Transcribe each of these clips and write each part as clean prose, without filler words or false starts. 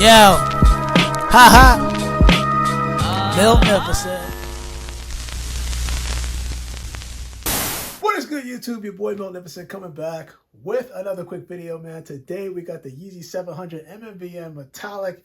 Yo, haha, Magnificent. What is good, YouTube? Your boy Magnificent coming back with another quick video, man. Today we got the Yeezy 700 MNVN Metallic,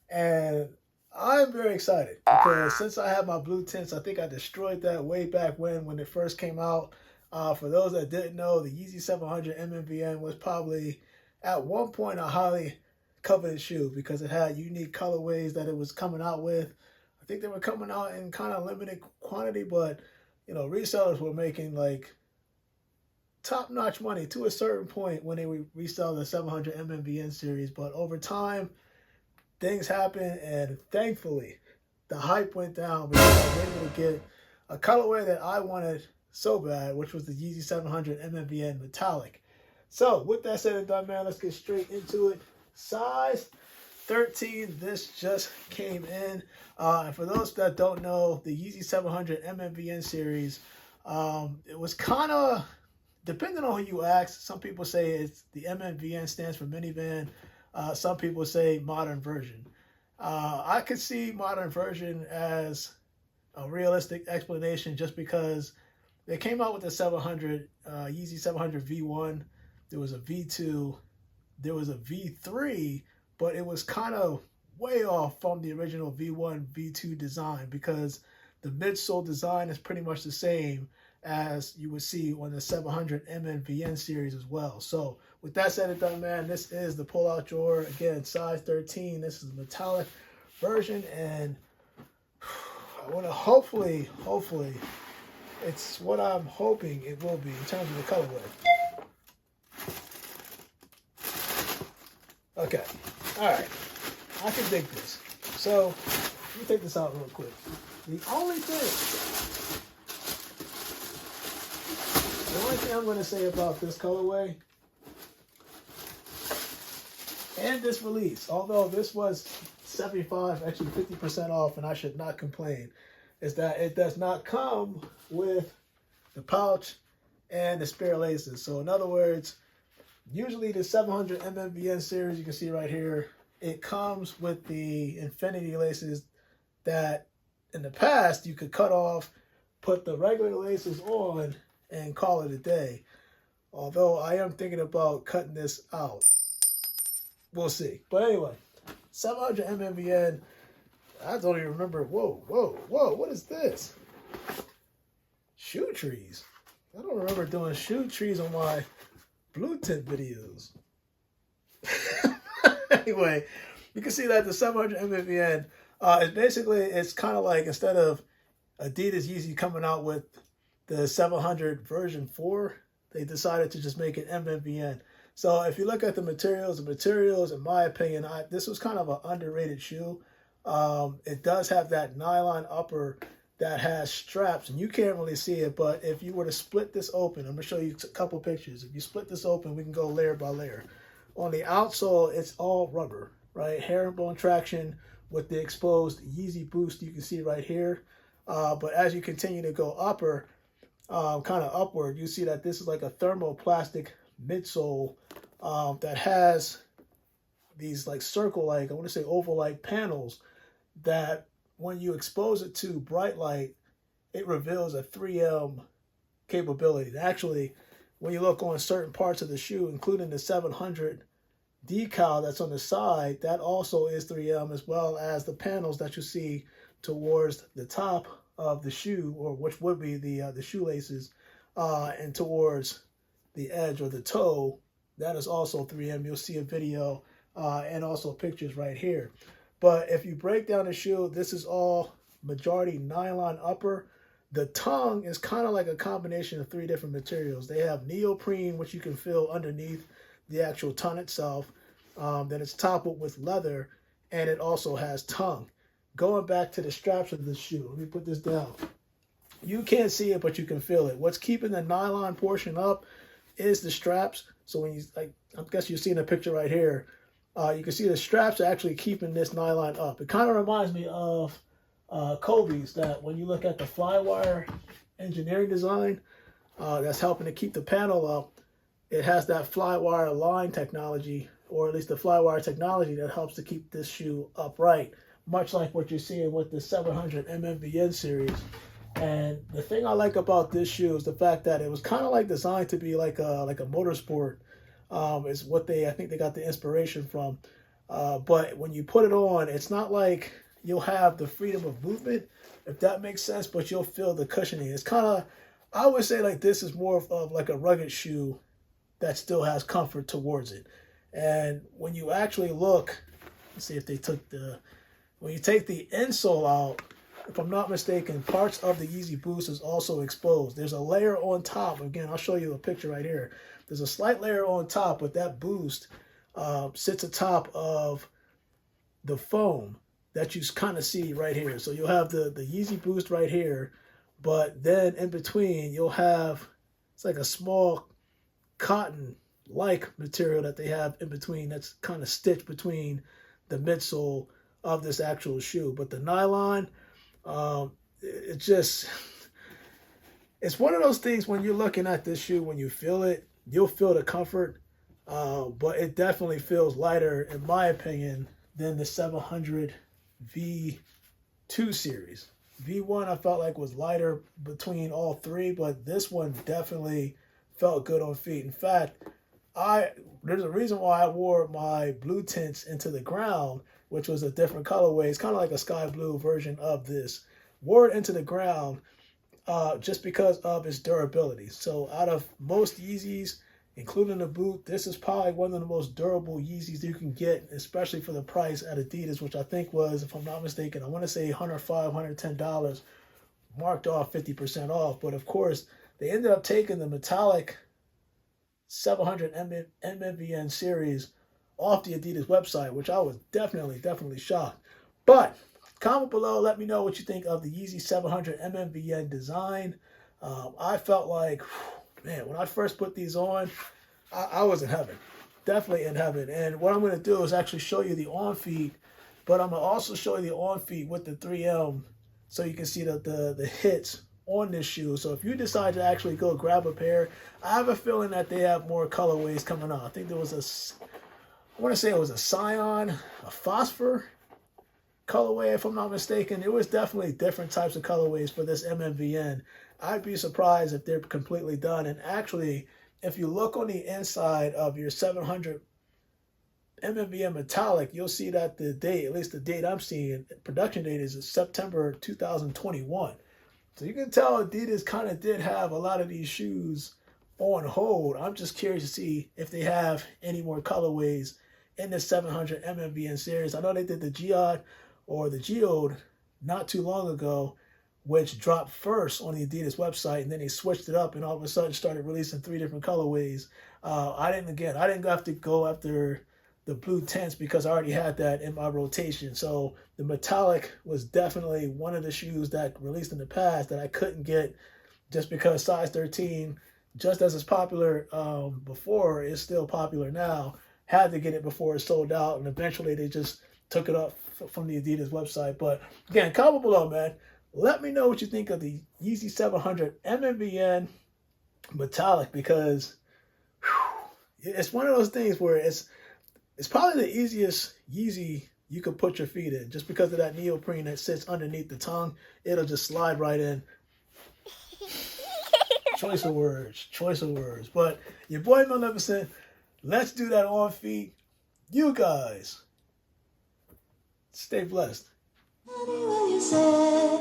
and I'm very excited because since I have my blue tints, I think I destroyed that way back when it first came out. For those that didn't know, the Yeezy 700 MNVN was probably at one point a highly coveted shoe because it had unique colorways that it was coming out with. I think they were coming out in kind of limited quantity, but you know, resellers were making like top-notch money to a certain point when they would resell the 700 MNVN series. But over time, things happened, and thankfully, the hype went down because I was able to get a colorway that I wanted so bad, which was the Yeezy 700 MNVN Metallic. So with that said and done, man, let's get straight into it. Size 13, this just came in. And for those that don't know, the Yeezy 700 MNVN series, it was kind of, depending on who you ask, some people say it's the MNVN stands for minivan. Some people say modern version. I could see modern version as a realistic explanation just because they came out with the 700, Yeezy 700 V1. There was a V2. There was a V3, but it was kind of way off from the original V1, V2 design because the midsole design is pretty much the same as you would see on the 700 MNVN series as well. So with that said and done, man, this is the pull-out drawer. Again, size 13. This is the metallic version, and I want to hopefully, it's what I'm hoping it will be in terms of the colorway. Okay, all right, I can dig this. So let me take this out real quick. The only thing I'm going to say about this colorway and this release, although this was 75, actually 50% off, and I should not complain, is that it does not come with the pouch and the spare laces. So in other words, usually the 700 MNVN series, you can see right here, it comes with the infinity laces that in the past you could cut off, put the regular laces on, and call it a day. Although I am thinking about cutting this out. We'll see. But anyway, 700 MNVN, I don't even remember. Whoa, what is this? Shoe trees. I don't remember doing shoe trees on my blue tint videos. Anyway, you can see that the 700 MNVN is basically, it's kind of like instead of Adidas Yeezy coming out with the 700 version 4, they decided to just make it MNVN. So if you look at the materials, in my opinion, this was kind of an underrated shoe. It does have that nylon upper that has straps, and you can't really see it, but if you were to split this open, I'm going to show you a couple pictures. If you split this open, we can go layer by layer. On the outsole, it's all rubber, right? Herringbone traction with the exposed Yeezy boost you can see right here. But as you continue to go upper, kind of upward, you see that this is like a thermoplastic midsole that has these like circle-like, I want to say oval-like panels that when you expose it to bright light, it reveals a 3M capability. Actually, when you look on certain parts of the shoe, including the 700 decal that's on the side, that also is 3M, as well as the panels that you see towards the top of the shoe, or which would be the shoelaces, and towards the edge or the toe, that is also 3M. You'll see a video and also pictures right here. But if you break down the shoe, this is all majority nylon upper. The tongue is kind of like a combination of 3 different materials. They have neoprene, which you can feel underneath the actual tongue itself. Then it's toppled with leather, and it also has tongue. Going back to the straps of the shoe, let me put this down. You can't see it, but you can feel it. What's keeping the nylon portion up is the straps. So when you, like, I guess you're seeing a picture right here, you can see the straps are actually keeping this nylon up. It kind of reminds me of Kobe's, that when you look at the flywire engineering design that's helping to keep the panel up, it has that flywire line technology or at least the flywire technology that helps to keep this shoe upright, much like what you're seeing with the 700 MNVN series. And the thing I like about this shoe is the fact that it was kind of like designed to be like a motorsport. Is what I think they got the inspiration from. But when you put it on, it's not like you'll have the freedom of movement, if that makes sense, but you'll feel the cushioning. It's kind of, I would say like this is more of like a rugged shoe that still has comfort towards it. And when you actually look, let's see if they took when you take the insole out, if I'm not mistaken, parts of the Yeezy Boost is also exposed. There's a layer on top. Again, I'll show you a picture right here. There's a slight layer on top, but that Boost sits atop of the foam that you kind of see right here. So you'll have the Yeezy Boost right here, but then in between you'll have, it's like a small cotton-like material that they have in between that's kind of stitched between the midsole of this actual shoe. But the nylon, it's one of those things when you're looking at this shoe, when you feel it, you'll feel the comfort, but it definitely feels lighter, in my opinion, than the 700 V2 series. V1 I felt like was lighter between all three, but this one definitely felt good on feet. In fact, there's a reason why I wore my blue tints into the ground, which was a different colorway. It's kind of like a sky blue version of this. Wore it into the ground just because of its durability. So out of most Yeezys, including the boot, this is probably one of the most durable Yeezys you can get, especially for the price at Adidas, which I think was, if I'm not mistaken, I want to say $105, $110, marked off 50% off. But of course, they ended up taking the metallic 700 MNVN series off the Adidas website, which I was definitely shocked. But comment below, let me know what you think of the Yeezy 700 MNVN design. I felt like, man, when I first put these on, I was in heaven. Definitely in heaven. And what I'm going to do is actually show you the on feet, but I'm going to also show you the on feet with the 3M so you can see the hits on this shoe. So if you decide to actually go grab a pair, I have a feeling that they have more colorways coming out. I think there was I want to say it was a cyan, a phosphor colorway, if I'm not mistaken. It was definitely different types of colorways for this MNVN. I'd be surprised if they're completely done. And actually, if you look on the inside of your 700 MNVN Metallic, you'll see that the date, at least the date I'm seeing, production date is September 2021. So you can tell Adidas kind of did have a lot of these shoes on hold. I'm just curious to see if they have any more colorways in the 700 MNVN series. I know they did the Geode or the Geode not too long ago, which dropped first on the Adidas website, and then they switched it up and all of a sudden started releasing 3 different colorways. I didn't have to go after the blue tints because I already had that in my rotation. So the metallic was definitely one of the shoes that released in the past that I couldn't get just because size 13, just as it's popular before, is still popular now. Had to get it before it sold out, and eventually they just took it up from the Adidas website. But again, comment below, man. Let me know what you think of the Yeezy 700 MNVN Metallic, because it's one of those things where it's probably the easiest Yeezy you could put your feet in, just because of that neoprene that sits underneath the tongue. It'll just slide right in. Choice of words. But your boy Magnificent, let's do that on feet. You guys, stay blessed. Anyone you say,